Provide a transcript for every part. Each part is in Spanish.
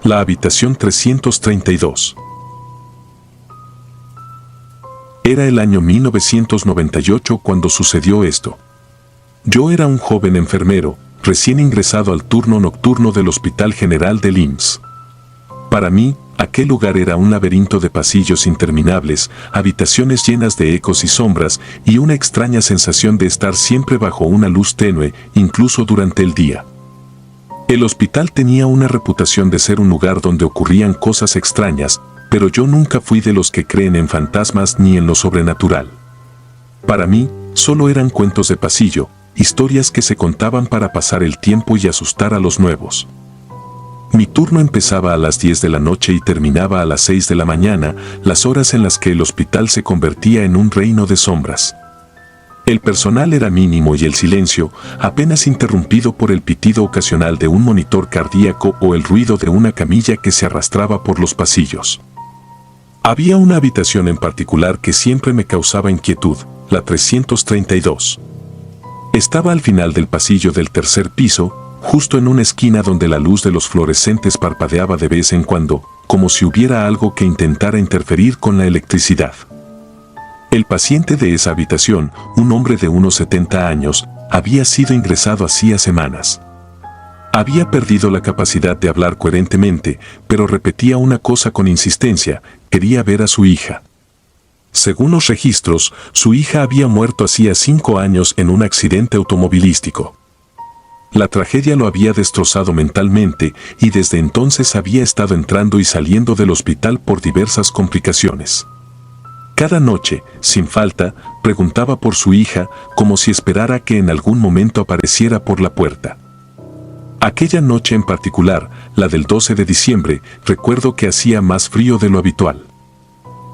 La habitación 332. Era el año 1998 cuando sucedió esto. Yo era un joven enfermero, recién ingresado al turno nocturno del Hospital General del IMSS. Para mí, aquel lugar era un laberinto de pasillos interminables, habitaciones llenas de ecos y sombras, y una extraña sensación de estar siempre bajo una luz tenue, incluso durante el día. El hospital tenía una reputación de ser un lugar donde ocurrían cosas extrañas, pero yo nunca fui de los que creen en fantasmas ni en lo sobrenatural. Para mí, solo eran cuentos de pasillo, historias que se contaban para pasar el tiempo y asustar a los nuevos. Mi turno empezaba a las 10 de la noche y terminaba a las 6 de la mañana, las horas en las que el hospital se convertía en un reino de sombras. El personal era mínimo y el silencio, apenas interrumpido por el pitido ocasional de un monitor cardíaco o el ruido de una camilla que se arrastraba por los pasillos. Había una habitación en particular que siempre me causaba inquietud, la 332. Estaba al final del pasillo del tercer piso, justo en una esquina donde la luz de los fluorescentes parpadeaba de vez en cuando, como si hubiera algo que intentara interferir con la electricidad. El paciente de esa habitación, un hombre de unos 70 años, había sido ingresado hacía semanas. Había perdido la capacidad de hablar coherentemente, pero repetía una cosa con insistencia: quería ver a su hija. Según los registros, su hija había muerto hacía 5 años en un accidente automovilístico. La tragedia lo había destrozado mentalmente y desde entonces había estado entrando y saliendo del hospital por diversas complicaciones. Cada noche, sin falta, preguntaba por su hija, como si esperara que en algún momento apareciera por la puerta. Aquella noche en particular, la del 12 de diciembre, recuerdo que hacía más frío de lo habitual.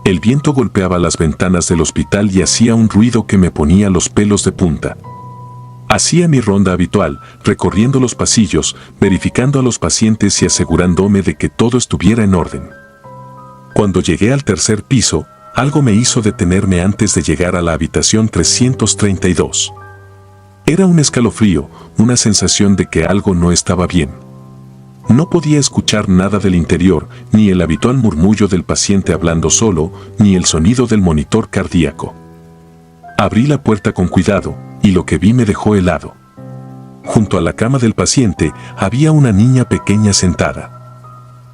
El viento golpeaba las ventanas del hospital y hacía un ruido que me ponía los pelos de punta. Hacía mi ronda habitual, recorriendo los pasillos, verificando a los pacientes y asegurándome de que todo estuviera en orden. Cuando llegué al tercer piso, algo me hizo detenerme antes de llegar a la habitación 332. Era un escalofrío, una sensación de que algo no estaba bien. No podía escuchar nada del interior, ni el habitual murmullo del paciente hablando solo, ni el sonido del monitor cardíaco. Abrí la puerta con cuidado, y lo que vi me dejó helado. Junto a la cama del paciente había una niña pequeña sentada.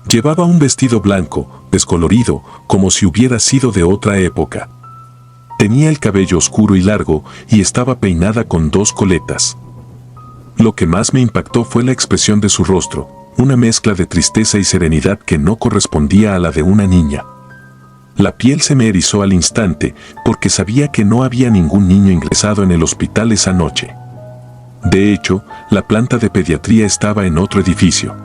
Llevaba un vestido blanco, descolorido, como si hubiera sido de otra época. Tenía el cabello oscuro y largo, y estaba peinada con 2 coletas. Lo que más me impactó fue la expresión de su rostro, una mezcla de tristeza y serenidad que no correspondía a la de una niña. La piel se me erizó al instante, porque sabía que no había ningún niño ingresado en el hospital esa noche. De hecho, la planta de pediatría estaba en otro edificio.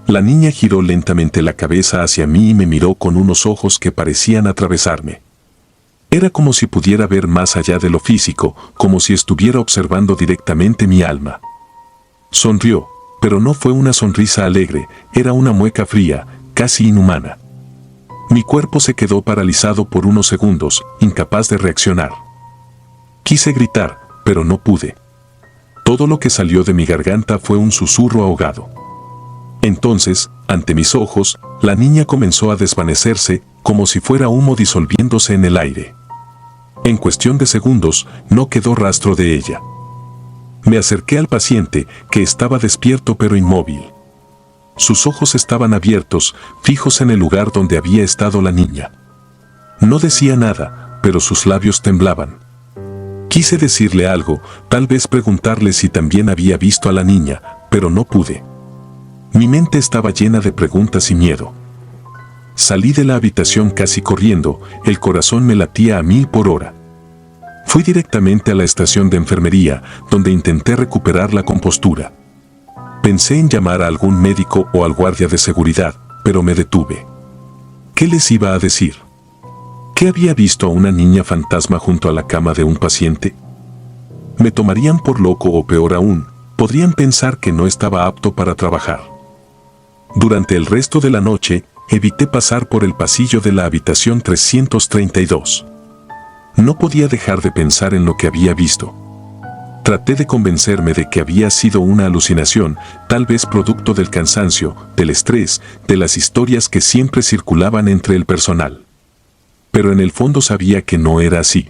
La niña giró lentamente la cabeza hacia mí y me miró con unos ojos que parecían atravesarme. Era como si pudiera ver más allá de lo físico, como si estuviera observando directamente mi alma. Sonrió, pero no fue una sonrisa alegre, era una mueca fría, casi inhumana. Mi cuerpo se quedó paralizado por unos segundos, incapaz de reaccionar. Quise gritar, pero no pude. Todo lo que salió de mi garganta fue un susurro ahogado. Entonces, ante mis ojos, la niña comenzó a desvanecerse, como si fuera humo disolviéndose en el aire. En cuestión de segundos, no quedó rastro de ella. Me acerqué al paciente, que estaba despierto pero inmóvil. Sus ojos estaban abiertos, fijos en el lugar donde había estado la niña. No decía nada, pero sus labios temblaban. Quise decirle algo, tal vez preguntarle si también había visto a la niña, pero no pude. Mi mente estaba llena de preguntas y miedo. Salí de la habitación casi corriendo, el corazón me latía a 1000 por hora. Fui directamente a la estación de enfermería, donde intenté recuperar la compostura. Pensé en llamar a algún médico o al guardia de seguridad, pero me detuve. ¿Qué les iba a decir? ¿Qué había visto a una niña fantasma junto a la cama de un paciente? ¿Me tomarían por loco o peor aún, podrían pensar que no estaba apto para trabajar? Durante el resto de la noche, evité pasar por el pasillo de la habitación 332. No podía dejar de pensar en lo que había visto. Traté de convencerme de que había sido una alucinación, tal vez producto del cansancio, del estrés, de las historias que siempre circulaban entre el personal. Pero en el fondo sabía que no era así.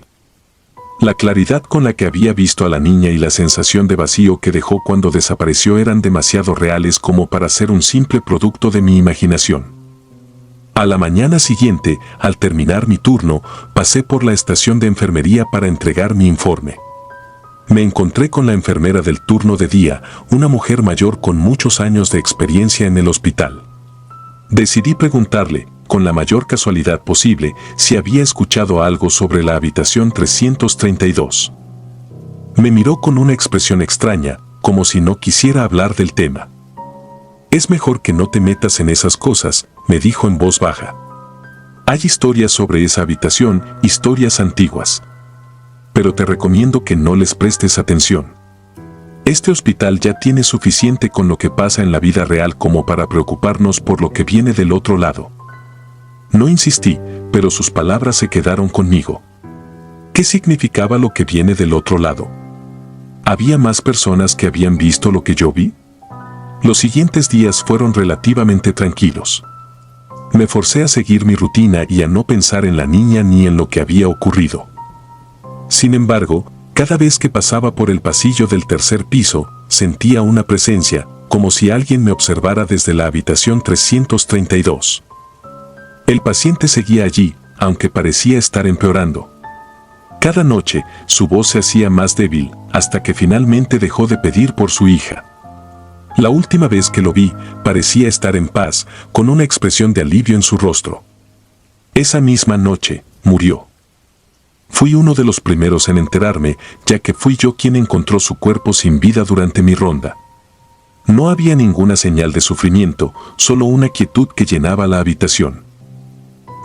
La claridad con la que había visto a la niña y la sensación de vacío que dejó cuando desapareció eran demasiado reales como para ser un simple producto de mi imaginación. A la mañana siguiente, al terminar mi turno, pasé por la estación de enfermería para entregar mi informe. Me encontré con la enfermera del turno de día, una mujer mayor con muchos años de experiencia en el hospital. Decidí preguntarle, con la mayor casualidad posible, si había escuchado algo sobre la habitación 332. Me miró con una expresión extraña, como si no quisiera hablar del tema. «Es mejor que no te metas en esas cosas», me dijo en voz baja. «Hay historias sobre esa habitación, historias antiguas. Pero te recomiendo que no les prestes atención. Este hospital ya tiene suficiente con lo que pasa en la vida real como para preocuparnos por lo que viene del otro lado». No insistí, pero sus palabras se quedaron conmigo. ¿Qué significaba lo que viene del otro lado? ¿Había más personas que habían visto lo que yo vi? Los siguientes días fueron relativamente tranquilos. Me forcé a seguir mi rutina y a no pensar en la niña ni en lo que había ocurrido. Sin embargo, cada vez que pasaba por el pasillo del tercer piso, sentía una presencia, como si alguien me observara desde la habitación 332. El paciente seguía allí, aunque parecía estar empeorando. Cada noche, su voz se hacía más débil, hasta que finalmente dejó de pedir por su hija. La última vez que lo vi, parecía estar en paz, con una expresión de alivio en su rostro. Esa misma noche, murió. Fui uno de los primeros en enterarme, ya que fui yo quien encontró su cuerpo sin vida durante mi ronda. No había ninguna señal de sufrimiento, solo una quietud que llenaba la habitación.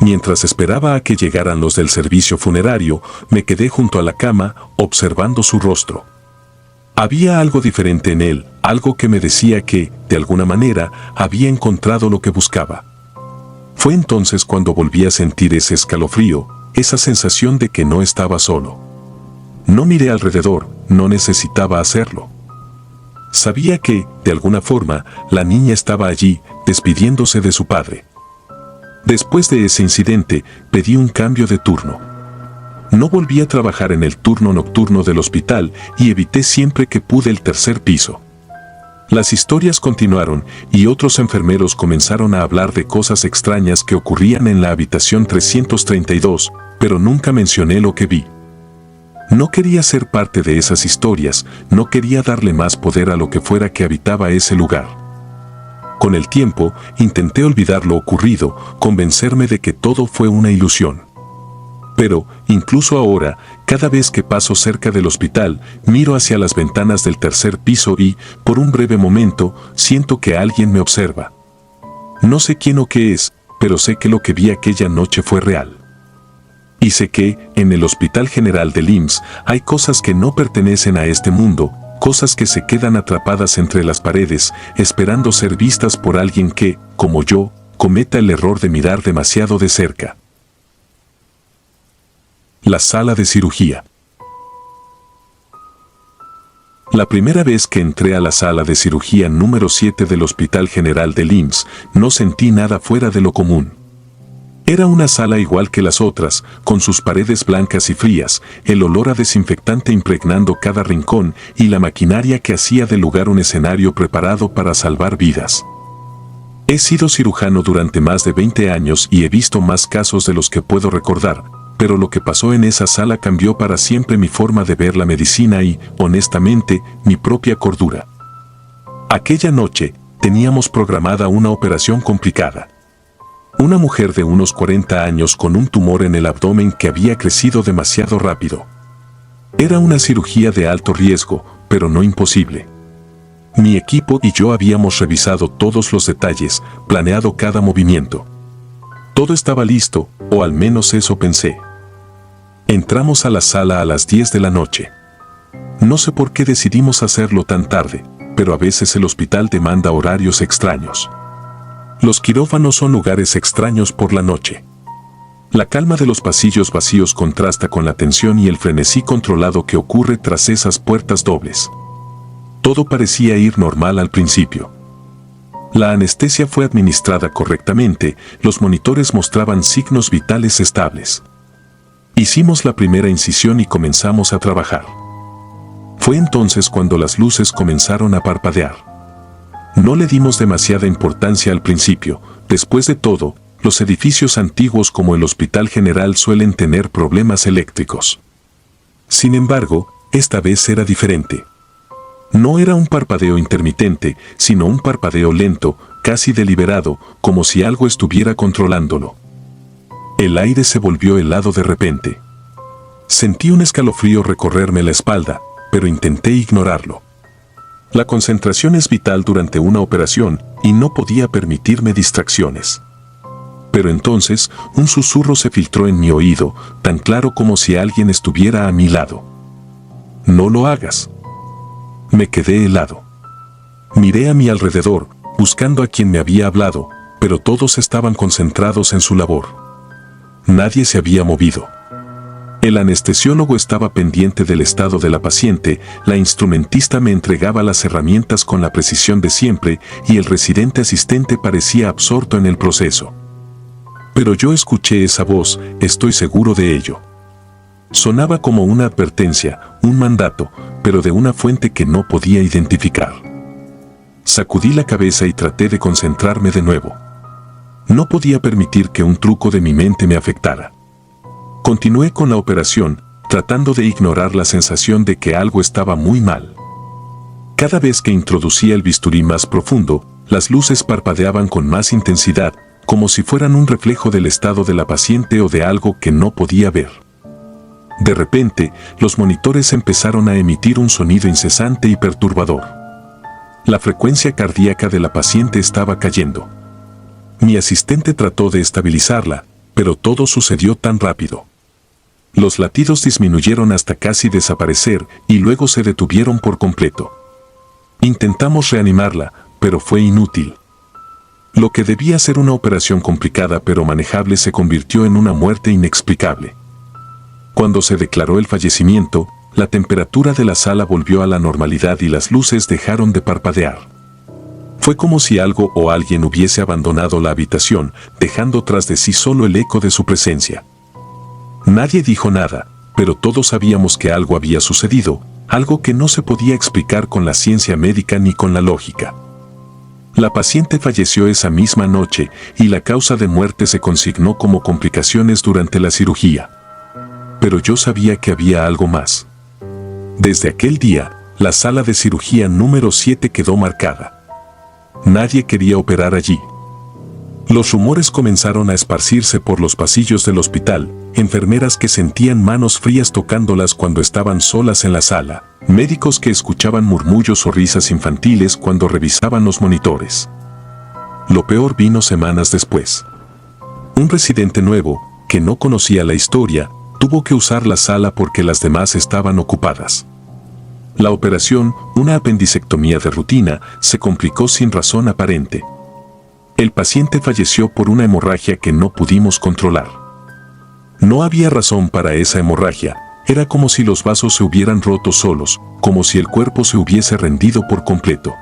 Mientras esperaba a que llegaran los del servicio funerario, me quedé junto a la cama, observando su rostro. Había algo diferente en él, algo que me decía que, de alguna manera, había encontrado lo que buscaba. Fue entonces cuando volví a sentir ese escalofrío, esa sensación de que no estaba solo. No miré alrededor, no necesitaba hacerlo. Sabía que, de alguna forma, la niña estaba allí, despidiéndose de su padre. Después de ese incidente, pedí un cambio de turno. No volví a trabajar en el turno nocturno del hospital y evité siempre que pude el tercer piso. Las historias continuaron y otros enfermeros comenzaron a hablar de cosas extrañas que ocurrían en la habitación 332, pero nunca mencioné lo que vi. No quería ser parte de esas historias, no quería darle más poder a lo que fuera que habitaba ese lugar. Con el tiempo, intenté olvidar lo ocurrido, convencerme de que todo fue una ilusión. Pero, incluso ahora, cada vez que paso cerca del hospital, miro hacia las ventanas del tercer piso y, por un breve momento, siento que alguien me observa. No sé quién o qué es, pero sé que lo que vi aquella noche fue real. Y sé que, en el Hospital General del IMSS, hay cosas que no pertenecen a este mundo, cosas que se quedan atrapadas entre las paredes, esperando ser vistas por alguien que, como yo, cometa el error de mirar demasiado de cerca. La sala de cirugía. La primera vez que entré a la sala de cirugía número 7 del Hospital General del IMSS, no sentí nada fuera de lo común. Era una sala igual que las otras, con sus paredes blancas y frías, el olor a desinfectante impregnando cada rincón y la maquinaria que hacía del lugar un escenario preparado para salvar vidas. He sido cirujano durante más de 20 años y he visto más casos de los que puedo recordar, pero lo que pasó en esa sala cambió para siempre mi forma de ver la medicina y, honestamente, mi propia cordura. Aquella noche, teníamos programada una operación complicada. Una mujer de unos 40 años con un tumor en el abdomen que había crecido demasiado rápido. Era una cirugía de alto riesgo, pero no imposible. Mi equipo y yo habíamos revisado todos los detalles, planeado cada movimiento. Todo estaba listo, o al menos eso pensé. Entramos a la sala a las 10 de la noche. No sé por qué decidimos hacerlo tan tarde, pero a veces el hospital demanda horarios extraños. Los quirófanos son lugares extraños por la noche. La calma de los pasillos vacíos contrasta con la tensión y el frenesí controlado que ocurre tras esas puertas dobles. Todo parecía ir normal al principio. La anestesia fue administrada correctamente, los monitores mostraban signos vitales estables. Hicimos la primera incisión y comenzamos a trabajar. Fue entonces cuando las luces comenzaron a parpadear. No le dimos demasiada importancia al principio, después de todo, los edificios antiguos como el Hospital General suelen tener problemas eléctricos. Sin embargo, esta vez era diferente. No era un parpadeo intermitente, sino un parpadeo lento, casi deliberado, como si algo estuviera controlándolo. El aire se volvió helado de repente. Sentí un escalofrío recorrerme la espalda, pero intenté ignorarlo. La concentración es vital durante una operación y no podía permitirme distracciones. Pero entonces, un susurro se filtró en mi oído, tan claro como si alguien estuviera a mi lado. No lo hagas. Me quedé helado. Miré a mi alrededor, buscando a quien me había hablado, pero todos estaban concentrados en su labor. Nadie se había movido. El anestesiólogo estaba pendiente del estado de la paciente, la instrumentista me entregaba las herramientas con la precisión de siempre y el residente asistente parecía absorto en el proceso. Pero yo escuché esa voz, estoy seguro de ello. Sonaba como una advertencia, un mandato, pero de una fuente que no podía identificar. Sacudí la cabeza y traté de concentrarme de nuevo. No podía permitir que un truco de mi mente me afectara. Continué con la operación, tratando de ignorar la sensación de que algo estaba muy mal. Cada vez que introducía el bisturí más profundo, las luces parpadeaban con más intensidad, como si fueran un reflejo del estado de la paciente o de algo que no podía ver. De repente, los monitores empezaron a emitir un sonido incesante y perturbador. La frecuencia cardíaca de la paciente estaba cayendo. Mi asistente trató de estabilizarla, pero todo sucedió tan rápido. Los latidos disminuyeron hasta casi desaparecer y luego se detuvieron por completo. Intentamos reanimarla, pero fue inútil. Lo que debía ser una operación complicada pero manejable se convirtió en una muerte inexplicable. Cuando se declaró el fallecimiento, la temperatura de la sala volvió a la normalidad y las luces dejaron de parpadear. Fue como si algo o alguien hubiese abandonado la habitación, dejando tras de sí solo el eco de su presencia. Nadie dijo nada, pero todos sabíamos que algo había sucedido, algo que no se podía explicar con la ciencia médica ni con la lógica. La paciente falleció esa misma noche y la causa de muerte se consignó como complicaciones durante la cirugía. Pero yo sabía que había algo más. Desde aquel día, la sala de cirugía número 7 quedó marcada. Nadie quería operar allí. Los rumores comenzaron a esparcirse por los pasillos del hospital, enfermeras que sentían manos frías tocándolas cuando estaban solas en la sala, médicos que escuchaban murmullos o risas infantiles cuando revisaban los monitores. Lo peor vino semanas después. Un residente nuevo, que no conocía la historia, tuvo que usar la sala porque las demás estaban ocupadas. La operación, una apendicectomía de rutina, se complicó sin razón aparente. El paciente falleció por una hemorragia que no pudimos controlar. No había razón para esa hemorragia, era como si los vasos se hubieran roto solos, como si el cuerpo se hubiese rendido por completo.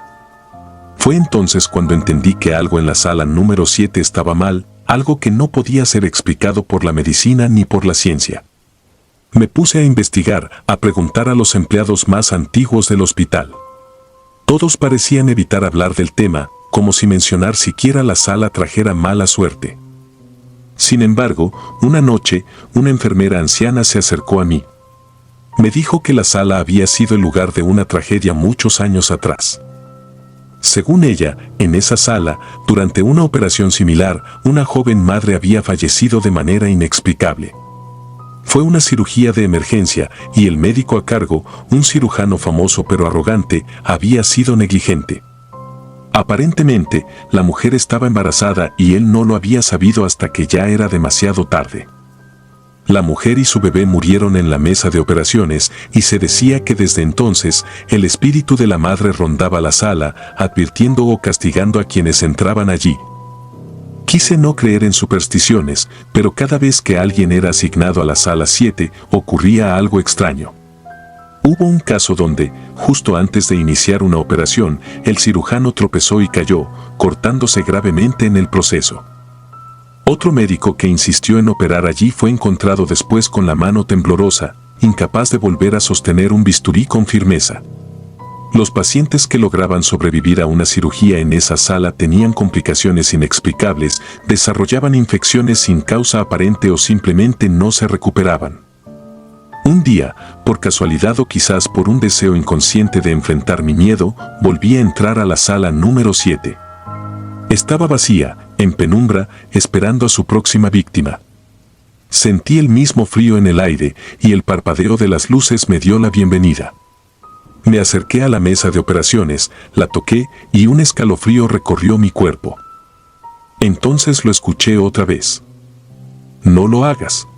Fue entonces cuando entendí que algo en la sala número 7 estaba mal, algo que no podía ser explicado por la medicina ni por la ciencia. Me puse a investigar, a preguntar a los empleados más antiguos del hospital. Todos parecían evitar hablar del tema, como si mencionar siquiera la sala trajera mala suerte. Sin embargo, una noche, una enfermera anciana se acercó a mí. Me dijo que la sala había sido el lugar de una tragedia muchos años atrás. Según ella, en esa sala, durante una operación similar, una joven madre había fallecido de manera inexplicable. Fue una cirugía de emergencia y el médico a cargo, un cirujano famoso pero arrogante, había sido negligente. Aparentemente, la mujer estaba embarazada y él no lo había sabido hasta que ya era demasiado tarde. La mujer y su bebé murieron en la mesa de operaciones y se decía que desde entonces el espíritu de la madre rondaba la sala, advirtiendo o castigando a quienes entraban allí. Quise no creer en supersticiones, pero cada vez que alguien era asignado a la sala 7, ocurría algo extraño. Hubo un caso donde, justo antes de iniciar una operación, el cirujano tropezó y cayó, cortándose gravemente en el proceso. Otro médico que insistió en operar allí fue encontrado después con la mano temblorosa, incapaz de volver a sostener un bisturí con firmeza. Los pacientes que lograban sobrevivir a una cirugía en esa sala tenían complicaciones inexplicables, desarrollaban infecciones sin causa aparente o simplemente no se recuperaban. Un día, por casualidad o quizás por un deseo inconsciente de enfrentar mi miedo, volví a entrar a la sala número 7. Estaba vacía, en penumbra, esperando a su próxima víctima. Sentí el mismo frío en el aire y el parpadeo de las luces me dio la bienvenida. Me acerqué a la mesa de operaciones, la toqué y un escalofrío recorrió mi cuerpo. Entonces lo escuché otra vez. No lo hagas.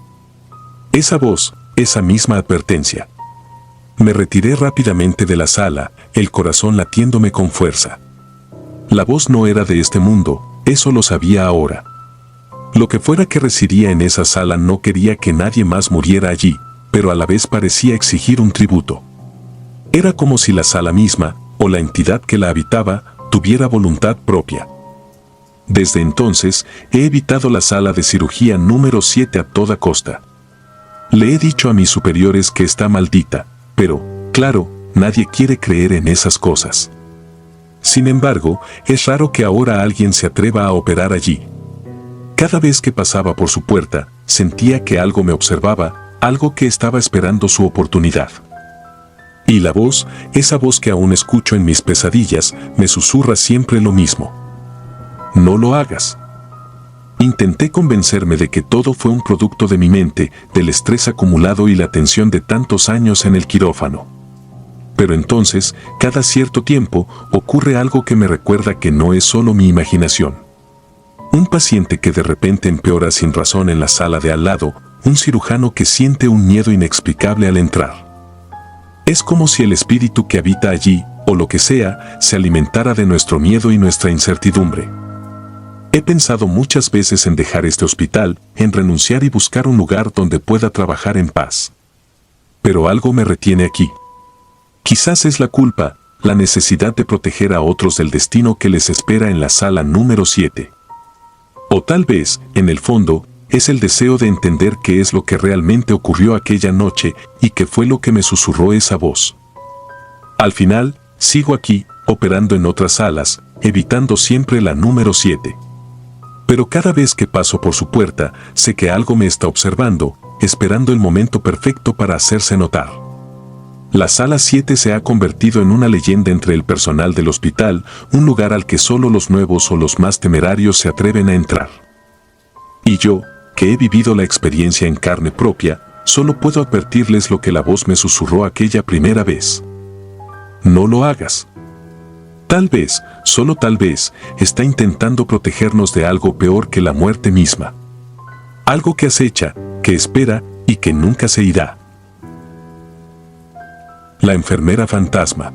Esa voz, esa misma advertencia. Me retiré rápidamente de la sala, el corazón latiéndome con fuerza. La voz no era de este mundo, eso lo sabía ahora. Lo que fuera que residía en esa sala no quería que nadie más muriera allí, pero a la vez parecía exigir un tributo. Era como si la sala misma, o la entidad que la habitaba, tuviera voluntad propia. Desde entonces, he evitado la sala de cirugía número 7 a toda costa. Le he dicho a mis superiores que está maldita, pero, claro, nadie quiere creer en esas cosas. Sin embargo, es raro que ahora alguien se atreva a operar allí. Cada vez que pasaba por su puerta, sentía que algo me observaba, algo que estaba esperando su oportunidad. Y la voz, esa voz que aún escucho en mis pesadillas, me susurra siempre lo mismo. No lo hagas. Intenté convencerme de que todo fue un producto de mi mente, del estrés acumulado y la tensión de tantos años en el quirófano. Pero entonces, cada cierto tiempo, ocurre algo que me recuerda que no es solo mi imaginación. Un paciente que de repente empeora sin razón en la sala de al lado, un cirujano que siente un miedo inexplicable al entrar. Es como si el espíritu que habita allí, o lo que sea, se alimentara de nuestro miedo y nuestra incertidumbre. He pensado muchas veces en dejar este hospital, en renunciar y buscar un lugar donde pueda trabajar en paz. Pero algo me retiene aquí. Quizás es la culpa, la necesidad de proteger a otros del destino que les espera en la sala número 7. O tal vez, en el fondo, es el deseo de entender qué es lo que realmente ocurrió aquella noche y qué fue lo que me susurró esa voz. Al final, sigo aquí, operando en otras salas, evitando siempre la número 7. Pero cada vez que paso por su puerta, sé que algo me está observando, esperando el momento perfecto para hacerse notar. La sala 7 se ha convertido en una leyenda entre el personal del hospital, un lugar al que solo los nuevos o los más temerarios se atreven a entrar. Y yo, que he vivido la experiencia en carne propia, solo puedo advertirles lo que la voz me susurró aquella primera vez. No lo hagas. Tal vez, solo tal vez, está intentando protegernos de algo peor que la muerte misma. Algo que acecha, que espera y que nunca se irá. La enfermera fantasma.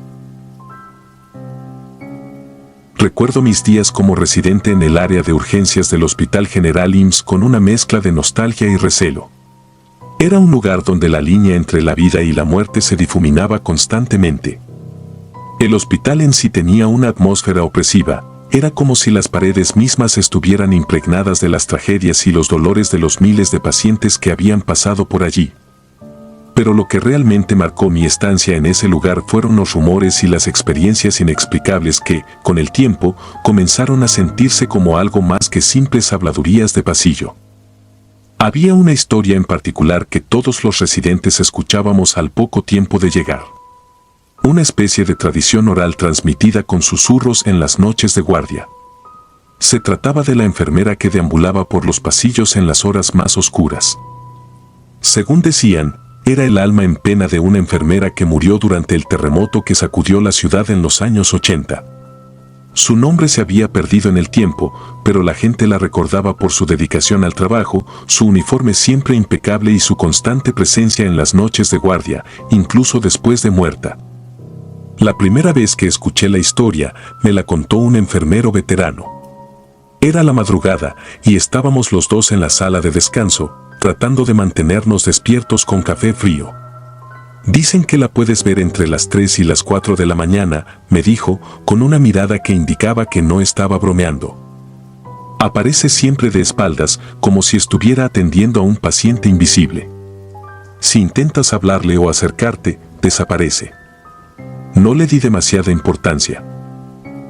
Recuerdo mis días como residente en el área de urgencias del Hospital General IMSS con una mezcla de nostalgia y recelo. Era un lugar donde la línea entre la vida y la muerte se difuminaba constantemente. El hospital en sí tenía una atmósfera opresiva, era como si las paredes mismas estuvieran impregnadas de las tragedias y los dolores de los miles de pacientes que habían pasado por allí. Pero lo que realmente marcó mi estancia en ese lugar fueron los rumores y las experiencias inexplicables que, con el tiempo, comenzaron a sentirse como algo más que simples habladurías de pasillo. Había una historia en particular que todos los residentes escuchábamos al poco tiempo de llegar. Una especie de tradición oral transmitida con susurros en las noches de guardia. Se trataba de la enfermera que deambulaba por los pasillos en las horas más oscuras. Según decían, era el alma en pena de una enfermera que murió durante el terremoto que sacudió la ciudad en los años 80. Su nombre se había perdido en el tiempo, pero la gente la recordaba por su dedicación al trabajo, su uniforme siempre impecable y su constante presencia en las noches de guardia, incluso después de muerta. La primera vez que escuché la historia, me la contó un enfermero veterano. Era la madrugada y estábamos los dos en la sala de descanso, tratando de mantenernos despiertos con café frío. Dicen que la puedes ver entre las 3 y las 4 de la mañana, me dijo, con una mirada que indicaba que no estaba bromeando. Aparece siempre de espaldas, como si estuviera atendiendo a un paciente invisible. Si intentas hablarle o acercarte, desaparece. No le di demasiada importancia.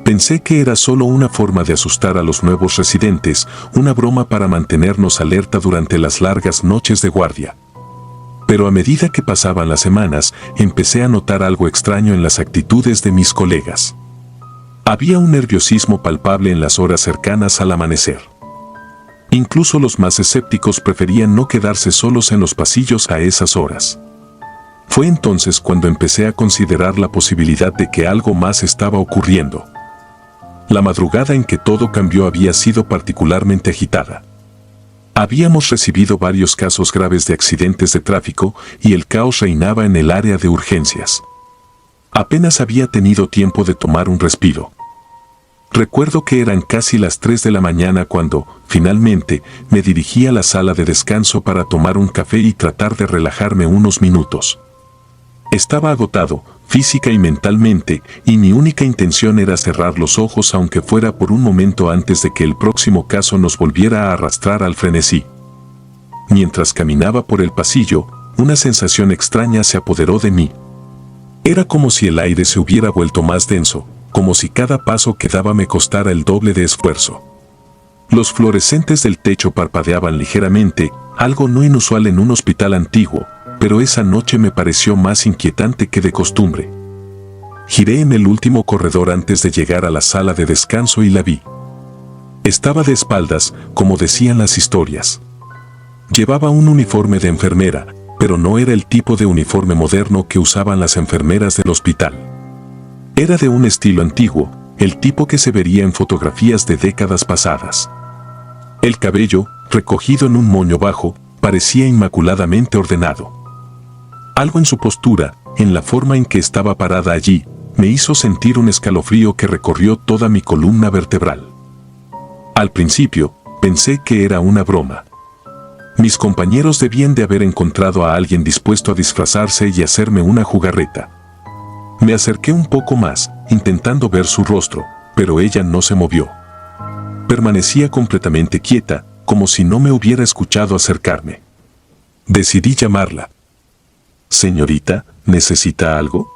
Pensé que era solo una forma de asustar a los nuevos residentes, una broma para mantenernos alerta durante las largas noches de guardia. Pero a medida que pasaban las semanas, empecé a notar algo extraño en las actitudes de mis colegas. Había un nerviosismo palpable en las horas cercanas al amanecer. Incluso los más escépticos preferían no quedarse solos en los pasillos a esas horas. Fue entonces cuando empecé a considerar la posibilidad de que algo más estaba ocurriendo. La madrugada en que todo cambió había sido particularmente agitada. Habíamos recibido varios casos graves de accidentes de tráfico y el caos reinaba en el área de urgencias. Apenas había tenido tiempo de tomar un respiro. Recuerdo que eran casi las 3 de la mañana cuando, finalmente, me dirigí a la sala de descanso para tomar un café y tratar de relajarme unos minutos. Estaba agotado, física y mentalmente, y mi única intención era cerrar los ojos aunque fuera por un momento antes de que el próximo caso nos volviera a arrastrar al frenesí. Mientras caminaba por el pasillo, una sensación extraña se apoderó de mí. Era como si el aire se hubiera vuelto más denso, como si cada paso que daba me costara el doble de esfuerzo. Los fluorescentes del techo parpadeaban ligeramente, algo no inusual en un hospital antiguo, pero esa noche me pareció más inquietante que de costumbre. Giré en el último corredor antes de llegar a la sala de descanso y la vi. Estaba de espaldas, como decían las historias. Llevaba un uniforme de enfermera, pero no era el tipo de uniforme moderno que usaban las enfermeras del hospital. Era de un estilo antiguo, el tipo que se vería en fotografías de décadas pasadas. El cabello, recogido en un moño bajo, parecía inmaculadamente ordenado. Algo en su postura, en la forma en que estaba parada allí, me hizo sentir un escalofrío que recorrió toda mi columna vertebral. Al principio, pensé que era una broma. Mis compañeros debían de haber encontrado a alguien dispuesto a disfrazarse y hacerme una jugarreta. Me acerqué un poco más, intentando ver su rostro, pero ella no se movió. Permanecía completamente quieta, como si no me hubiera escuchado acercarme. Decidí llamarla. «Señorita, ¿necesita algo?»,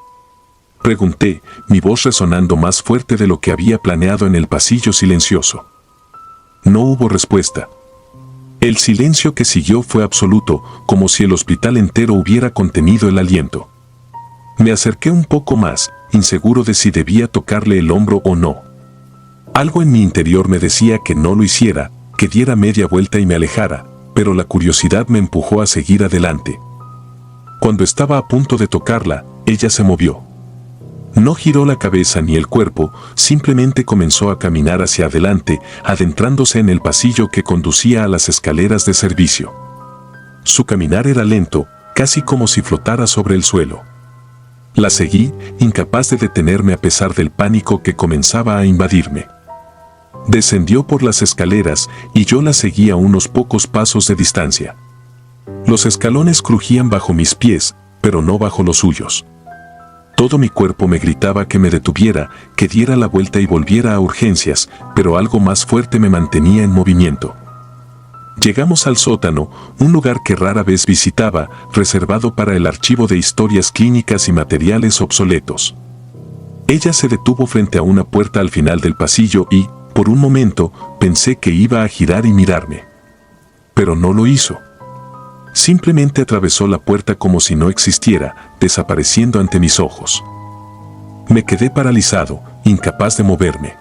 pregunté, mi voz resonando más fuerte de lo que había planeado en el pasillo silencioso. No hubo respuesta. El silencio que siguió fue absoluto, como si el hospital entero hubiera contenido el aliento. Me acerqué un poco más, inseguro de si debía tocarle el hombro o no. Algo en mi interior me decía que no lo hiciera, que diera media vuelta y me alejara, pero la curiosidad me empujó a seguir adelante. Cuando estaba a punto de tocarla, ella se movió. No giró la cabeza ni el cuerpo, simplemente comenzó a caminar hacia adelante, adentrándose en el pasillo que conducía a las escaleras de servicio. Su caminar era lento, casi como si flotara sobre el suelo. La seguí, incapaz de detenerme a pesar del pánico que comenzaba a invadirme. Descendió por las escaleras y yo la seguí a unos pocos pasos de distancia. Los escalones crujían bajo mis pies, pero no bajo los suyos. Todo mi cuerpo me gritaba que me detuviera, que diera la vuelta y volviera a urgencias, pero algo más fuerte me mantenía en movimiento. Llegamos al sótano, un lugar que rara vez visitaba, reservado para el archivo de historias clínicas y materiales obsoletos. Ella se detuvo frente a una puerta al final del pasillo y, por un momento, pensé que iba a girar y mirarme. Pero no lo hizo. Simplemente atravesó la puerta como si no existiera, desapareciendo ante mis ojos. Me quedé paralizado, incapaz de moverme.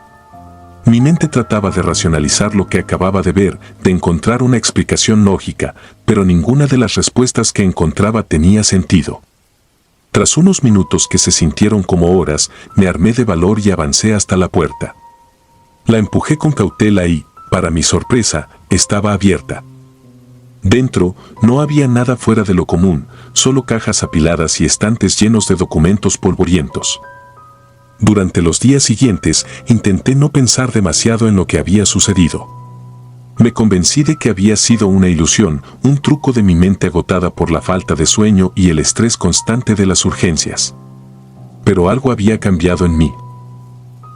Mi mente trataba de racionalizar lo que acababa de ver, de encontrar una explicación lógica, pero ninguna de las respuestas que encontraba tenía sentido. Tras unos minutos que se sintieron como horas, me armé de valor y avancé hasta la puerta. La empujé con cautela y, para mi sorpresa, estaba abierta. Dentro, no había nada fuera de lo común, solo cajas apiladas y estantes llenos de documentos polvorientos. Durante los días siguientes, intenté no pensar demasiado en lo que había sucedido. Me convencí de que había sido una ilusión, un truco de mi mente agotada por la falta de sueño y el estrés constante de las urgencias. Pero algo había cambiado en mí.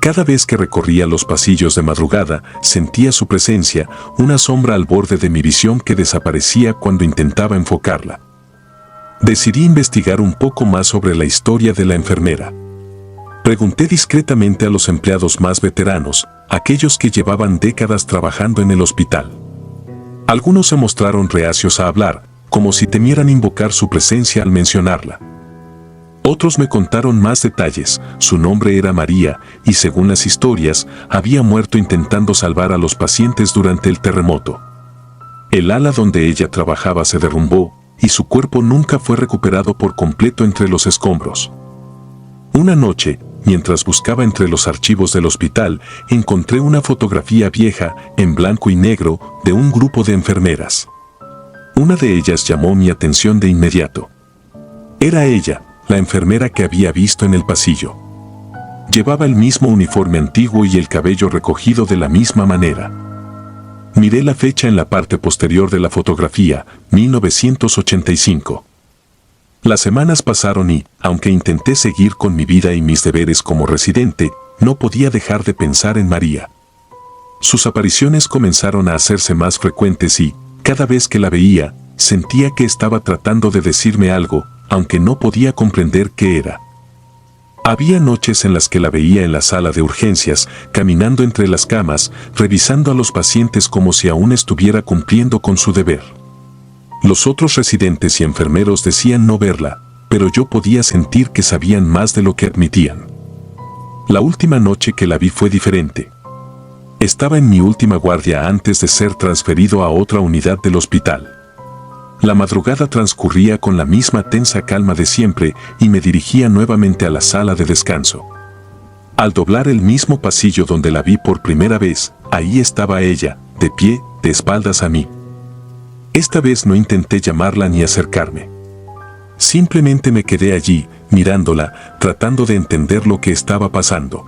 Cada vez que recorría los pasillos de madrugada, sentía su presencia, una sombra al borde de mi visión que desaparecía cuando intentaba enfocarla. Decidí investigar un poco más sobre la historia de la enfermera. Pregunté discretamente a los empleados más veteranos, aquellos que llevaban décadas trabajando en el hospital. Algunos se mostraron reacios a hablar, como si temieran invocar su presencia al mencionarla. Otros me contaron más detalles. Su nombre era María y, según las historias, había muerto intentando salvar a los pacientes durante el terremoto. El ala donde ella trabajaba se derrumbó y su cuerpo nunca fue recuperado por completo entre los escombros. Una noche, mientras buscaba entre los archivos del hospital, encontré una fotografía vieja, en blanco y negro, de un grupo de enfermeras. Una de ellas llamó mi atención de inmediato. Era ella, la enfermera que había visto en el pasillo. Llevaba el mismo uniforme antiguo y el cabello recogido de la misma manera. Miré la fecha en la parte posterior de la fotografía, 1985. Las semanas pasaron y, aunque intenté seguir con mi vida y mis deberes como residente, no podía dejar de pensar en María. Sus apariciones comenzaron a hacerse más frecuentes y, cada vez que la veía, sentía que estaba tratando de decirme algo, aunque no podía comprender qué era. Había noches en las que la veía en la sala de urgencias, caminando entre las camas, revisando a los pacientes como si aún estuviera cumpliendo con su deber. Los otros residentes y enfermeros decían no verla, pero yo podía sentir que sabían más de lo que admitían. La última noche que la vi fue diferente. Estaba en mi última guardia antes de ser transferido a otra unidad del hospital. La madrugada transcurría con la misma tensa calma de siempre y me dirigía nuevamente a la sala de descanso. Al doblar el mismo pasillo donde la vi por primera vez, ahí estaba ella, de pie, de espaldas a mí. Esta vez no intenté llamarla ni acercarme. Simplemente me quedé allí, mirándola, tratando de entender lo que estaba pasando.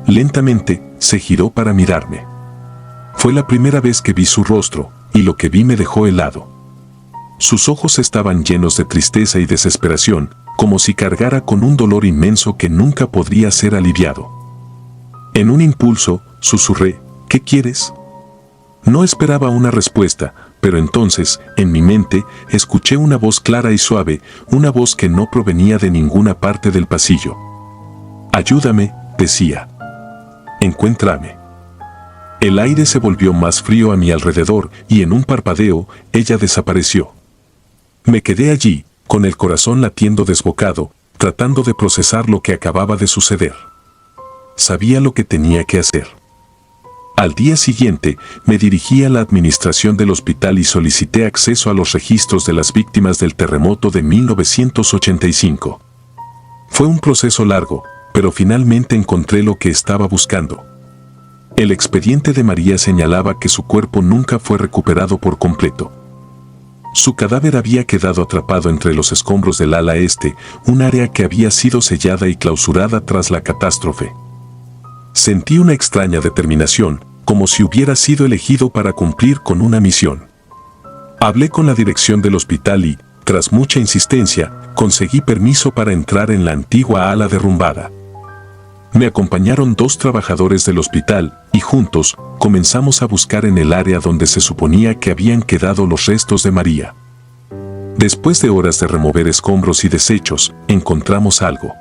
Lentamente, se giró para mirarme. Fue la primera vez que vi su rostro, y lo que vi me dejó helado. Sus ojos estaban llenos de tristeza y desesperación, como si cargara con un dolor inmenso que nunca podría ser aliviado. En un impulso, susurré, ¿qué quieres? No esperaba una respuesta, pero entonces, en mi mente, escuché una voz clara y suave, una voz que no provenía de ninguna parte del pasillo. Ayúdame, decía. Encuéntrame. El aire se volvió más frío a mi alrededor y en un parpadeo, ella desapareció. Me quedé allí, con el corazón latiendo desbocado, tratando de procesar lo que acababa de suceder. Sabía lo que tenía que hacer. Al día siguiente, me dirigí a la administración del hospital y solicité acceso a los registros de las víctimas del terremoto de 1985. Fue un proceso largo, pero finalmente encontré lo que estaba buscando. El expediente de María señalaba que su cuerpo nunca fue recuperado por completo. Su cadáver había quedado atrapado entre los escombros del ala este, un área que había sido sellada y clausurada tras la catástrofe. Sentí una extraña determinación, como si hubiera sido elegido para cumplir con una misión. Hablé con la dirección del hospital y, tras mucha insistencia, conseguí permiso para entrar en la antigua ala derrumbada. Me acompañaron 2 trabajadores del hospital y juntos comenzamos a buscar en el área donde se suponía que habían quedado los restos de María. Después de horas de remover escombros y desechos, encontramos algo.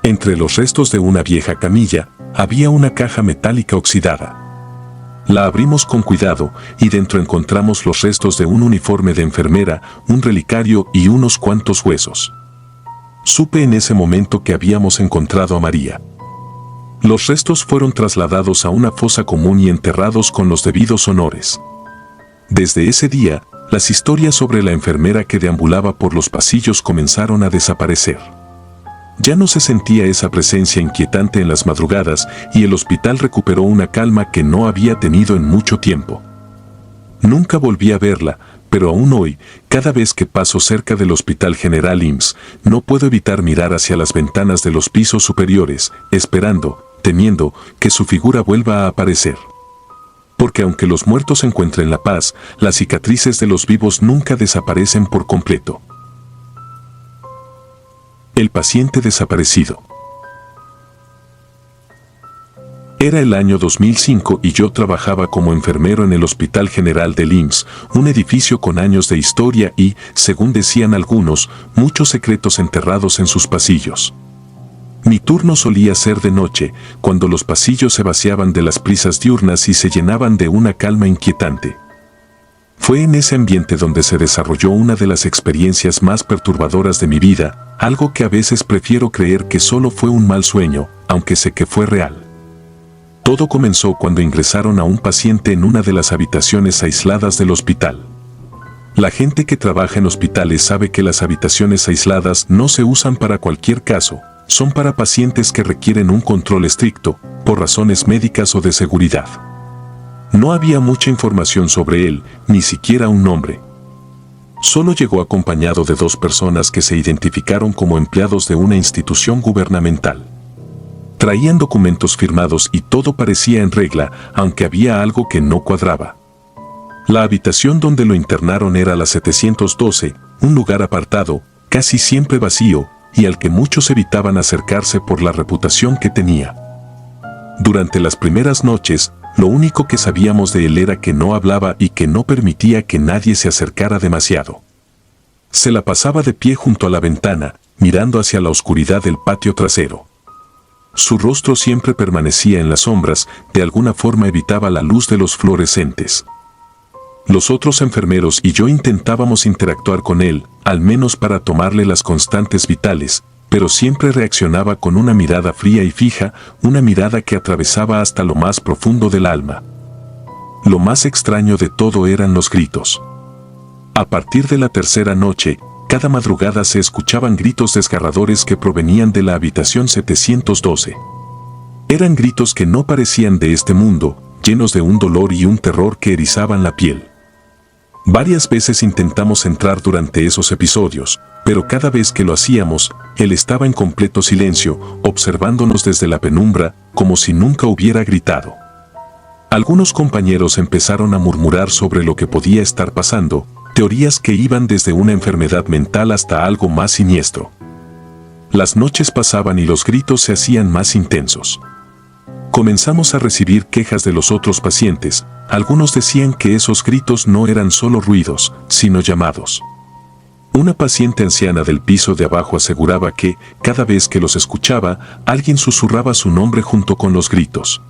Entre los restos de una vieja camilla, había una caja metálica oxidada. La abrimos con cuidado y dentro encontramos los restos de un uniforme de enfermera, un relicario y unos cuantos huesos. Supe en ese momento que habíamos encontrado a María. Los restos fueron trasladados a una fosa común y enterrados con los debidos honores. Desde ese día, las historias sobre la enfermera que deambulaba por los pasillos comenzaron a desaparecer. Ya no se sentía esa presencia inquietante en las madrugadas y el hospital recuperó una calma que no había tenido en mucho tiempo. Nunca volví a verla, pero aún hoy, cada vez que paso cerca del Hospital General IMSS, no puedo evitar mirar hacia las ventanas de los pisos superiores, esperando, temiendo, que su figura vuelva a aparecer. Porque aunque los muertos encuentren la paz, las cicatrices de los vivos nunca desaparecen por completo. El paciente desaparecido. Era el año 2005 y yo trabajaba como enfermero en el Hospital General del IMSS, un edificio con años de historia y, según decían algunos, muchos secretos enterrados en sus pasillos. Mi turno solía ser de noche, cuando los pasillos se vaciaban de las prisas diurnas y se llenaban de una calma inquietante. Fue en ese ambiente donde se desarrolló una de las experiencias más perturbadoras de mi vida, algo que a veces prefiero creer que solo fue un mal sueño, aunque sé que fue real. Todo comenzó cuando ingresaron a un paciente en una de las habitaciones aisladas del hospital. La gente que trabaja en hospitales sabe que las habitaciones aisladas no se usan para cualquier caso, son para pacientes que requieren un control estricto, por razones médicas o de seguridad. No había mucha información sobre él, ni siquiera un nombre. Solo llegó acompañado de 2 personas que se identificaron como empleados de una institución gubernamental. Traían documentos firmados y todo parecía en regla, aunque había algo que no cuadraba. La habitación donde lo internaron era la 712, un lugar apartado, casi siempre vacío, y al que muchos evitaban acercarse por la reputación que tenía. Durante las primeras noches, lo único que sabíamos de él era que no hablaba y que no permitía que nadie se acercara demasiado. Se la pasaba de pie junto a la ventana, mirando hacia la oscuridad del patio trasero. Su rostro siempre permanecía en las sombras, de alguna forma evitaba la luz de los fluorescentes. Los otros enfermeros y yo intentábamos interactuar con él, al menos para tomarle las constantes vitales, pero siempre reaccionaba con una mirada fría y fija, una mirada que atravesaba hasta lo más profundo del alma. Lo más extraño de todo eran los gritos. A partir de la tercera noche, cada madrugada se escuchaban gritos desgarradores que provenían de la habitación 712. Eran gritos que no parecían de este mundo, llenos de un dolor y un terror que erizaban la piel. Varias veces intentamos entrar durante esos episodios, pero cada vez que lo hacíamos, él estaba en completo silencio, observándonos desde la penumbra, como si nunca hubiera gritado. Algunos compañeros empezaron a murmurar sobre lo que podía estar pasando, teorías que iban desde una enfermedad mental hasta algo más siniestro. Las noches pasaban y los gritos se hacían más intensos. Comenzamos a recibir quejas de los otros pacientes. Algunos decían que esos gritos no eran solo ruidos, sino llamados. Una paciente anciana del piso de abajo aseguraba que, cada vez que los escuchaba, alguien susurraba su nombre junto con los gritos.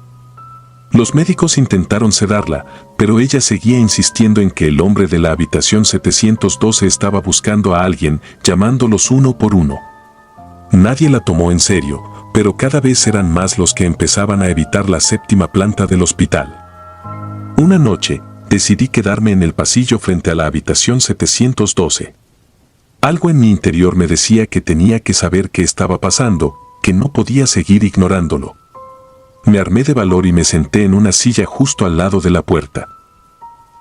Los médicos intentaron sedarla, pero ella seguía insistiendo en que el hombre de la habitación 712 estaba buscando a alguien, llamándolos uno por uno. Nadie la tomó en serio, pero cada vez eran más los que empezaban a evitar la 7ª planta del hospital. Una noche, decidí quedarme en el pasillo frente a la habitación 712. Algo en mi interior me decía que tenía que saber qué estaba pasando, que no podía seguir ignorándolo. Me armé de valor y me senté en una silla justo al lado de la puerta.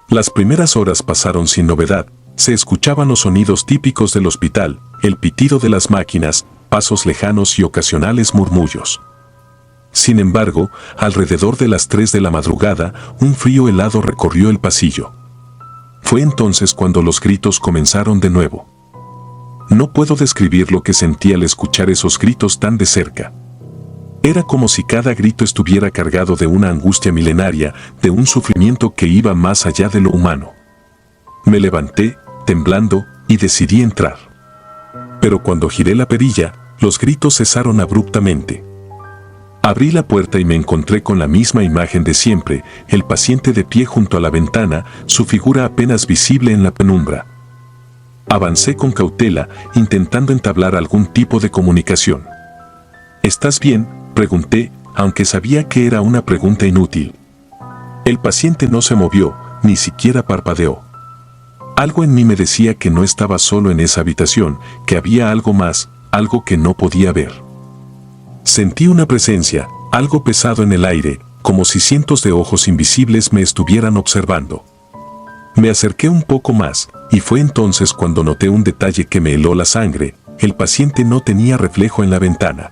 Las primeras horas pasaron sin novedad, se escuchaban los sonidos típicos del hospital, el pitido de las máquinas, pasos lejanos y ocasionales murmullos. Sin embargo, alrededor de las 3 de la madrugada, un frío helado recorrió el pasillo. Fue entonces cuando los gritos comenzaron de nuevo. No puedo describir lo que sentí al escuchar esos gritos tan de cerca. Era como si cada grito estuviera cargado de una angustia milenaria, de un sufrimiento que iba más allá de lo humano. Me levanté, temblando, y decidí entrar. Pero cuando giré la perilla, los gritos cesaron abruptamente. Abrí la puerta y me encontré con la misma imagen de siempre, el paciente de pie junto a la ventana, su figura apenas visible en la penumbra. Avancé con cautela, intentando entablar algún tipo de comunicación. ¿Estás bien?, pregunté, aunque sabía que era una pregunta inútil. El paciente no se movió, ni siquiera parpadeó. Algo en mí me decía que no estaba solo en esa habitación, que había algo más, algo que no podía ver. Sentí una presencia, algo pesado en el aire, como si cientos de ojos invisibles me estuvieran observando. Me acerqué un poco más, y fue entonces cuando noté un detalle que me heló la sangre: el paciente no tenía reflejo en la ventana.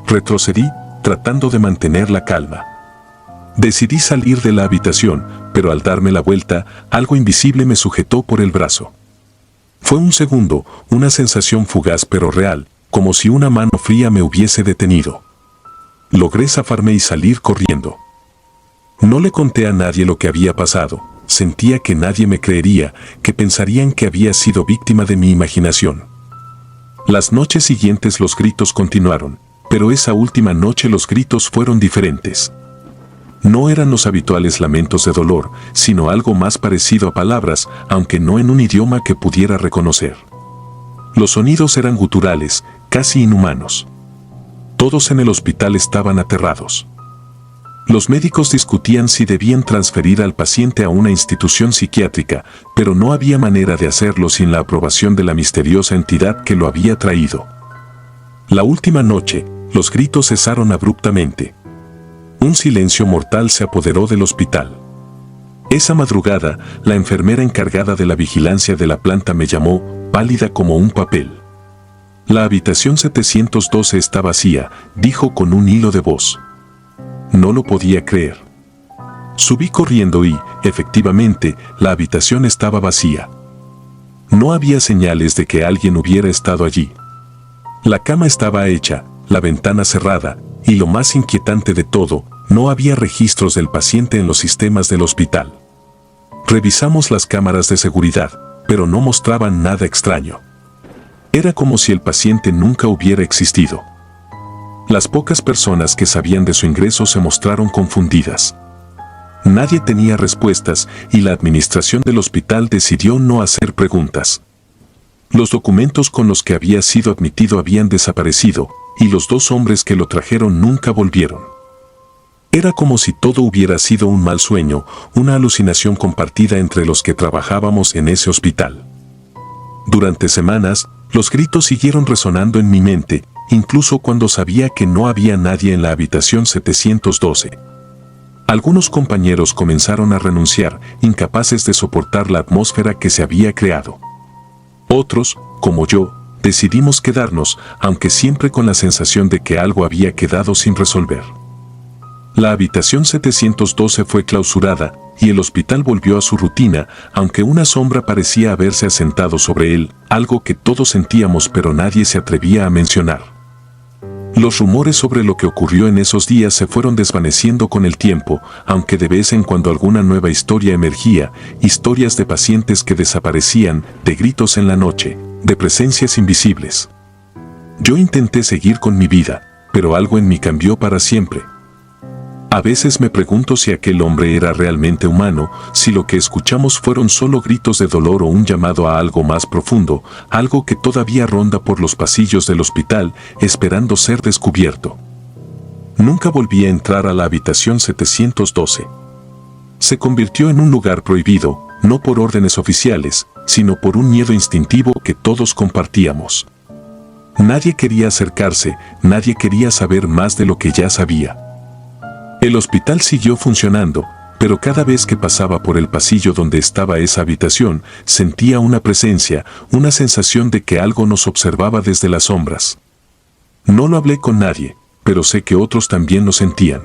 Retrocedí, tratando de mantener la calma. Decidí salir de la habitación, pero al darme la vuelta, algo invisible me sujetó por el brazo. Fue un segundo, una sensación fugaz pero real, como si una mano fría me hubiese detenido. Logré zafarme y salir corriendo. No le conté a nadie lo que había pasado. Sentía que nadie me creería, que pensarían que había sido víctima de mi imaginación. Las noches siguientes los gritos continuaron, pero esa última noche los gritos fueron diferentes. No eran los habituales lamentos de dolor, sino algo más parecido a palabras, aunque no en un idioma que pudiera reconocer. Los sonidos eran guturales, casi inhumanos. Todos en el hospital estaban aterrados. Los médicos discutían si debían transferir al paciente a una institución psiquiátrica, pero no había manera de hacerlo sin la aprobación de la misteriosa entidad que lo había traído. La última noche, los gritos cesaron abruptamente. Un silencio mortal se apoderó del hospital. Esa madrugada, la enfermera encargada de la vigilancia de la planta me llamó, pálida como un papel. La habitación 712 está vacía, dijo con un hilo de voz. No lo podía creer. Subí corriendo y, efectivamente, la habitación estaba vacía. No había señales de que alguien hubiera estado allí. La cama estaba hecha, la ventana cerrada, y lo más inquietante de todo, no había registros del paciente en los sistemas del hospital. Revisamos las cámaras de seguridad, pero no mostraban nada extraño. Era como si el paciente nunca hubiera existido. Las pocas personas que sabían de su ingreso se mostraron confundidas. Nadie tenía respuestas y la administración del hospital decidió no hacer preguntas. Los documentos con los que había sido admitido habían desaparecido, y los 2 hombres que lo trajeron nunca volvieron. Era como si todo hubiera sido un mal sueño, una alucinación compartida entre los que trabajábamos en ese hospital. Durante semanas, los gritos siguieron resonando en mi mente, incluso cuando sabía que no había nadie en la habitación 712. Algunos compañeros comenzaron a renunciar, incapaces de soportar la atmósfera que se había creado. Otros, como yo, decidimos quedarnos, aunque siempre con la sensación de que algo había quedado sin resolver. La habitación 712 fue clausurada, y el hospital volvió a su rutina, aunque una sombra parecía haberse asentado sobre él, algo que todos sentíamos pero nadie se atrevía a mencionar. Los rumores sobre lo que ocurrió en esos días se fueron desvaneciendo con el tiempo, aunque de vez en cuando alguna nueva historia emergía, historias de pacientes que desaparecían, de gritos en la noche, de presencias invisibles. Yo intenté seguir con mi vida, pero algo en mí cambió para siempre. A veces me pregunto si aquel hombre era realmente humano, si lo que escuchamos fueron solo gritos de dolor o un llamado a algo más profundo, algo que todavía ronda por los pasillos del hospital, esperando ser descubierto. Nunca volví a entrar a la habitación 712. Se convirtió en un lugar prohibido, no por órdenes oficiales, sino por un miedo instintivo que todos compartíamos. Nadie quería acercarse, nadie quería saber más de lo que ya sabía. El hospital siguió funcionando, pero cada vez que pasaba por el pasillo donde estaba esa habitación, sentía una presencia, una sensación de que algo nos observaba desde las sombras. No lo hablé con nadie, pero sé que otros también lo sentían.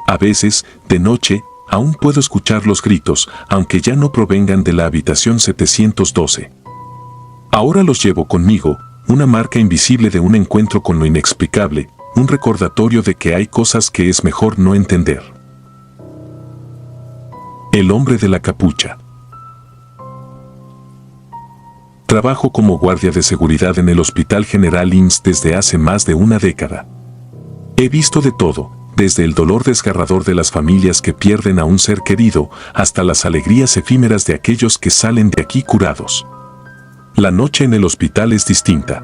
A veces, de noche, aún puedo escuchar los gritos, aunque ya no provengan de la habitación 712. Ahora los llevo conmigo, una marca invisible de un encuentro con lo inexplicable, un recordatorio de que hay cosas que es mejor no entender. El hombre de la capucha. Trabajo como guardia de seguridad en el Hospital General IMSS desde hace más de una década. He visto de todo, desde el dolor desgarrador de las familias que pierden a un ser querido, hasta las alegrías efímeras de aquellos que salen de aquí curados. La noche en el hospital es distinta.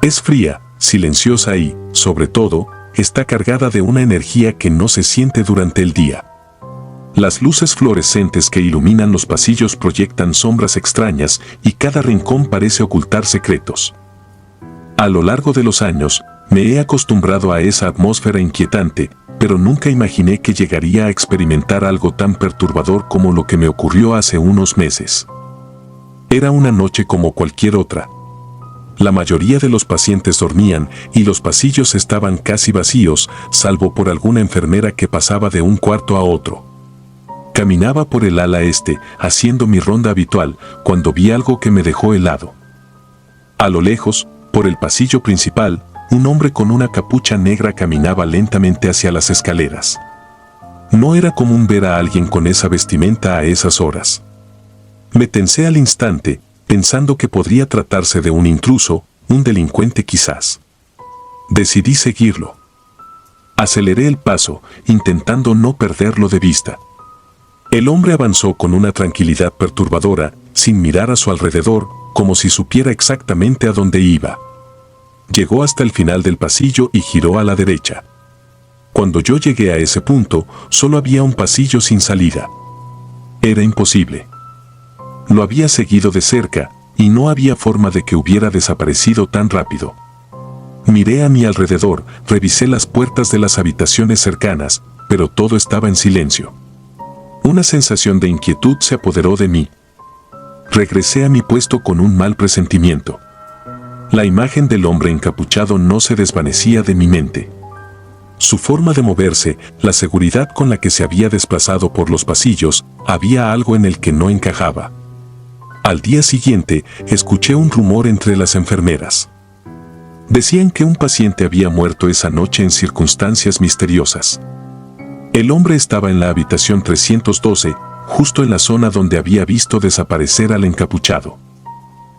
Es fría, silenciosa y, sobre todo, está cargada de una energía que no se siente durante el día. Las luces fluorescentes que iluminan los pasillos proyectan sombras extrañas y cada rincón parece ocultar secretos. A lo largo de los años, me he acostumbrado a esa atmósfera inquietante, pero nunca imaginé que llegaría a experimentar algo tan perturbador como lo que me ocurrió hace unos meses. Era una noche como cualquier otra. La mayoría de los pacientes dormían y los pasillos estaban casi vacíos, salvo por alguna enfermera que pasaba de un cuarto a otro. Caminaba por el ala este, haciendo mi ronda habitual, cuando vi algo que me dejó helado. A lo lejos, por el pasillo principal, un hombre con una capucha negra caminaba lentamente hacia las escaleras. No era común ver a alguien con esa vestimenta a esas horas. Me tensé al instante, pensando que podría tratarse de un intruso, un delincuente quizás. Decidí seguirlo. Aceleré el paso, intentando no perderlo de vista. El hombre avanzó con una tranquilidad perturbadora, sin mirar a su alrededor, como si supiera exactamente a dónde iba. Llegó hasta el final del pasillo y giró a la derecha. Cuando yo llegué a ese punto, solo había un pasillo sin salida. Era imposible. Lo había seguido de cerca, y no había forma de que hubiera desaparecido tan rápido. Miré a mi alrededor, revisé las puertas de las habitaciones cercanas, pero todo estaba en silencio. Una sensación de inquietud se apoderó de mí. Regresé a mi puesto con un mal presentimiento. La imagen del hombre encapuchado no se desvanecía de mi mente. Su forma de moverse, la seguridad con la que se había desplazado por los pasillos, había algo en el que no encajaba. Al día siguiente, escuché un rumor entre las enfermeras. Decían que un paciente había muerto esa noche en circunstancias misteriosas. El hombre estaba en la habitación 312, justo en la zona donde había visto desaparecer al encapuchado.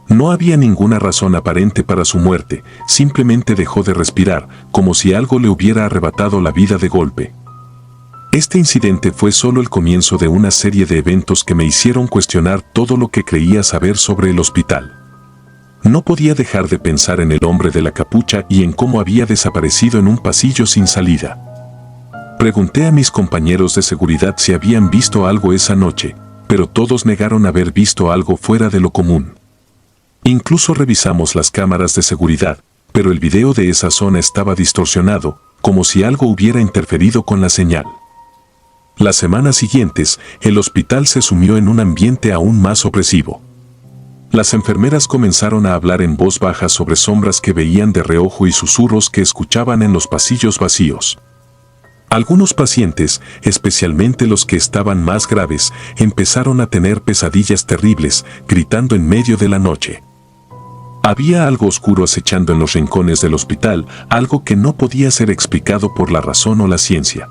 No había ninguna razón aparente para su muerte, simplemente dejó de respirar, como si algo le hubiera arrebatado la vida de golpe. Este incidente fue solo el comienzo de una serie de eventos que me hicieron cuestionar todo lo que creía saber sobre el hospital. No podía dejar de pensar en el hombre de la capucha y en cómo había desaparecido en un pasillo sin salida. Pregunté a mis compañeros de seguridad si habían visto algo esa noche, pero todos negaron haber visto algo fuera de lo común. Incluso revisamos las cámaras de seguridad, pero el video de esa zona estaba distorsionado, como si algo hubiera interferido con la señal. Las semanas siguientes, el hospital se sumió en un ambiente aún más opresivo. Las enfermeras comenzaron a hablar en voz baja sobre sombras que veían de reojo y susurros que escuchaban en los pasillos vacíos. Algunos pacientes, especialmente los que estaban más graves, empezaron a tener pesadillas terribles, gritando en medio de la noche. Había algo oscuro acechando en los rincones del hospital, algo que no podía ser explicado por la razón o la ciencia.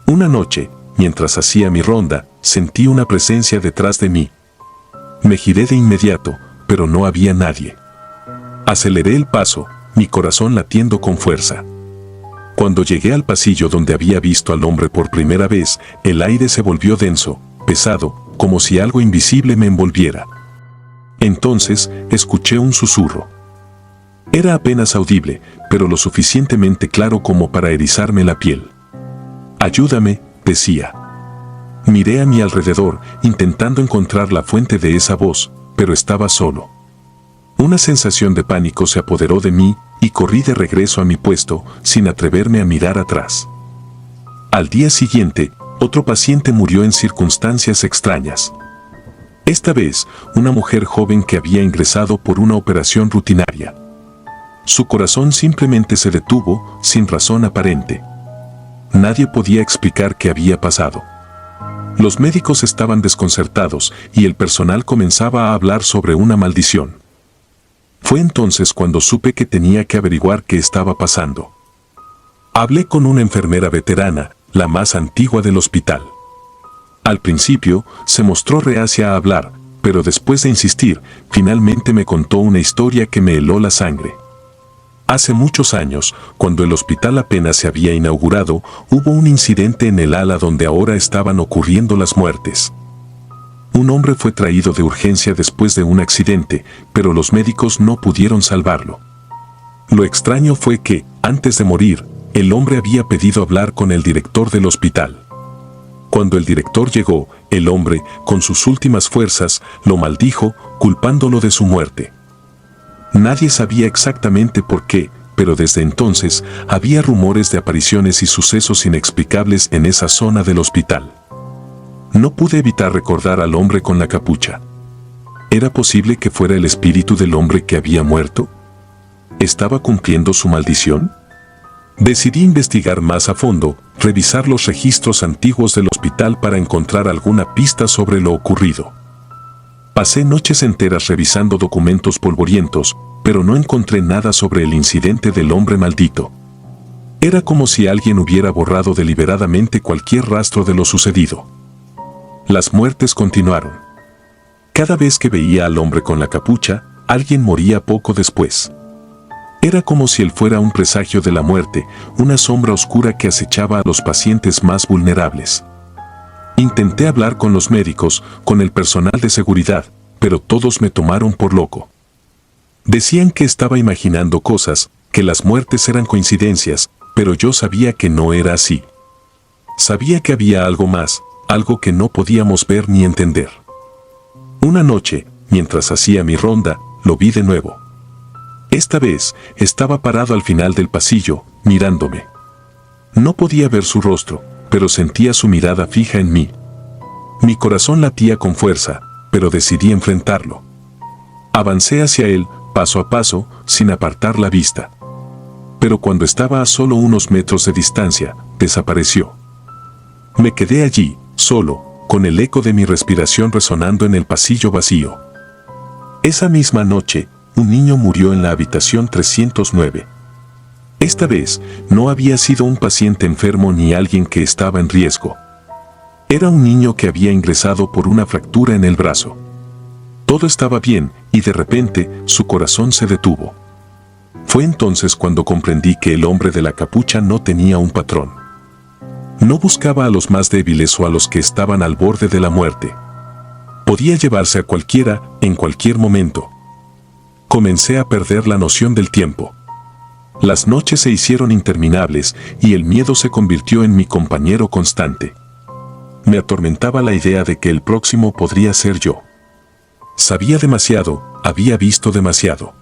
Una noche, mientras hacía mi ronda, sentí una presencia detrás de mí. Me giré de inmediato, pero no había nadie. Aceleré el paso, mi corazón latiendo con fuerza. Cuando llegué al pasillo donde había visto al hombre por primera vez, el aire se volvió denso, pesado, como si algo invisible me envolviera. Entonces, escuché un susurro. Era apenas audible, pero lo suficientemente claro como para erizarme la piel. «Ayúdame», decía. Miré a mi alrededor, intentando encontrar la fuente de esa voz, pero estaba solo. Una sensación de pánico se apoderó de mí y corrí de regreso a mi puesto, sin atreverme a mirar atrás. Al día siguiente, otro paciente murió en circunstancias extrañas. Esta vez, una mujer joven que había ingresado por una operación rutinaria. Su corazón simplemente se detuvo, sin razón aparente. Nadie podía explicar qué había pasado. Los médicos estaban desconcertados y el personal comenzaba a hablar sobre una maldición. Fue entonces cuando supe que tenía que averiguar qué estaba pasando. Hablé con una enfermera veterana, la más antigua del hospital. Al principio, se mostró reacia a hablar, pero después de insistir, finalmente me contó una historia que me heló la sangre. Hace muchos años, cuando el hospital apenas se había inaugurado, hubo un incidente en el ala donde ahora estaban ocurriendo las muertes. Un hombre fue traído de urgencia después de un accidente, pero los médicos no pudieron salvarlo. Lo extraño fue que, antes de morir, el hombre había pedido hablar con el director del hospital. Cuando el director llegó, el hombre, con sus últimas fuerzas, lo maldijo, culpándolo de su muerte. Nadie sabía exactamente por qué, pero desde entonces había rumores de apariciones y sucesos inexplicables en esa zona del hospital. No pude evitar recordar al hombre con la capucha. ¿Era posible que fuera el espíritu del hombre que había muerto? ¿Estaba cumpliendo su maldición? Decidí investigar más a fondo, revisar los registros antiguos del hospital para encontrar alguna pista sobre lo ocurrido. Pasé noches enteras revisando documentos polvorientos, pero no encontré nada sobre el incidente del hombre maldito. Era como si alguien hubiera borrado deliberadamente cualquier rastro de lo sucedido. Las muertes continuaron. Cada vez que veía al hombre con la capucha, alguien moría poco después. Era como si él fuera un presagio de la muerte, una sombra oscura que acechaba a los pacientes más vulnerables. Intenté hablar con los médicos, con el personal de seguridad, pero todos me tomaron por loco. Decían que estaba imaginando cosas, que las muertes eran coincidencias, pero yo sabía que no era así. Sabía que había algo más, algo que no podíamos ver ni entender. Una noche, mientras hacía mi ronda, lo vi de nuevo. Esta vez, estaba parado al final del pasillo, mirándome. No podía ver su rostro, pero sentía su mirada fija en mí. Mi corazón latía con fuerza, pero decidí enfrentarlo. Avancé hacia él, paso a paso, sin apartar la vista. Pero cuando estaba a solo unos metros de distancia, desapareció. Me quedé allí, solo, con el eco de mi respiración resonando en el pasillo vacío. Esa misma noche, un niño murió en la habitación 309. Esta vez, no había sido un paciente enfermo ni alguien que estaba en riesgo. Era un niño que había ingresado por una fractura en el brazo. Todo estaba bien, y de repente, su corazón se detuvo. Fue entonces cuando comprendí que el hombre de la capucha no tenía un patrón. No buscaba a los más débiles o a los que estaban al borde de la muerte. Podía llevarse a cualquiera, en cualquier momento. Comencé a perder la noción del tiempo. Las noches se hicieron interminables y el miedo se convirtió en mi compañero constante. Me atormentaba la idea de que el próximo podría ser yo. Sabía demasiado, había visto demasiado.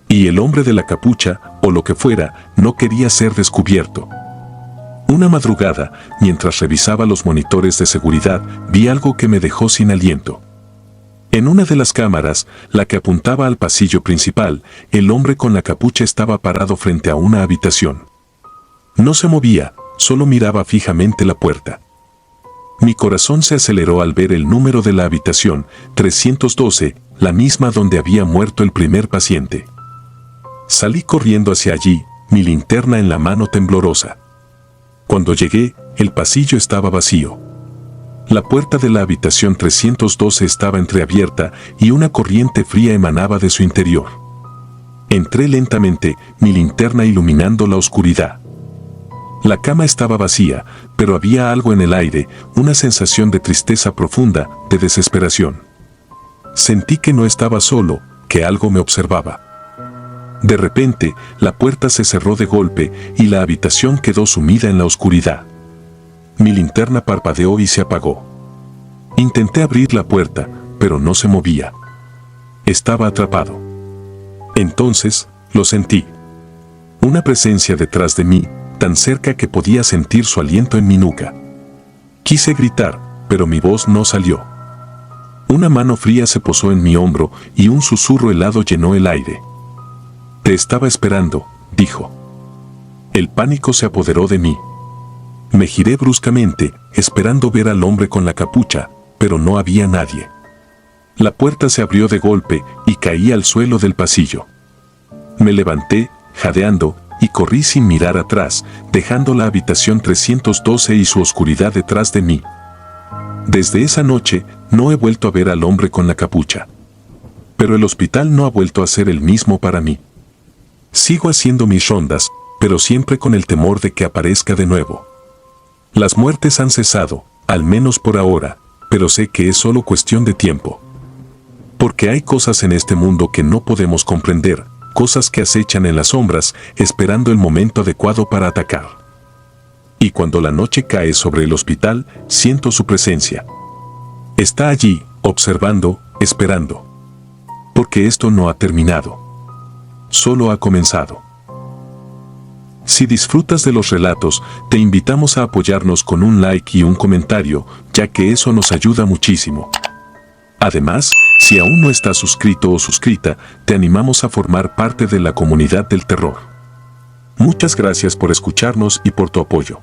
Y el hombre de la capucha, o lo que fuera, no quería ser descubierto. Una madrugada, mientras revisaba los monitores de seguridad, vi algo que me dejó sin aliento. En una de las cámaras, la que apuntaba al pasillo principal, el hombre con la capucha estaba parado frente a una habitación. No se movía, solo miraba fijamente la puerta. Mi corazón se aceleró al ver el número de la habitación, 312, la misma donde había muerto el primer paciente. Salí corriendo hacia allí, mi linterna en la mano temblorosa. Cuando llegué, el pasillo estaba vacío. La puerta de la habitación 312 estaba entreabierta y una corriente fría emanaba de su interior. Entré lentamente, mi linterna iluminando la oscuridad. La cama estaba vacía, pero había algo en el aire, una sensación de tristeza profunda, de desesperación. Sentí que no estaba solo, que algo me observaba. De repente, la puerta se cerró de golpe y la habitación quedó sumida en la oscuridad. Mi linterna parpadeó y se apagó. Intenté abrir la puerta, pero no se movía. Estaba atrapado. Entonces, lo sentí. Una presencia detrás de mí, tan cerca que podía sentir su aliento en mi nuca. Quise gritar, pero mi voz no salió. Una mano fría se posó en mi hombro y un susurro helado llenó el aire. «Te estaba esperando», dijo. El pánico se apoderó de mí. Me giré bruscamente, esperando ver al hombre con la capucha, pero no había nadie. La puerta se abrió de golpe y caí al suelo del pasillo. Me levanté, jadeando, y corrí sin mirar atrás, dejando la habitación 312 y su oscuridad detrás de mí. Desde esa noche, no he vuelto a ver al hombre con la capucha. Pero el hospital no ha vuelto a ser el mismo para mí. Sigo haciendo mis rondas, pero siempre con el temor de que aparezca de nuevo. Las muertes han cesado, al menos por ahora, pero sé que es solo cuestión de tiempo. Porque hay cosas en este mundo que no podemos comprender, cosas que acechan en las sombras, esperando el momento adecuado para atacar. Y cuando la noche cae sobre el hospital, siento su presencia. Está allí, observando, esperando. Porque esto no ha terminado. Solo ha comenzado. Si disfrutas de los relatos, te invitamos a apoyarnos con un like y un comentario, ya que eso nos ayuda muchísimo. Además, si aún no estás suscrito o suscrita, te animamos a formar parte de la comunidad del terror. Muchas gracias por escucharnos y por tu apoyo.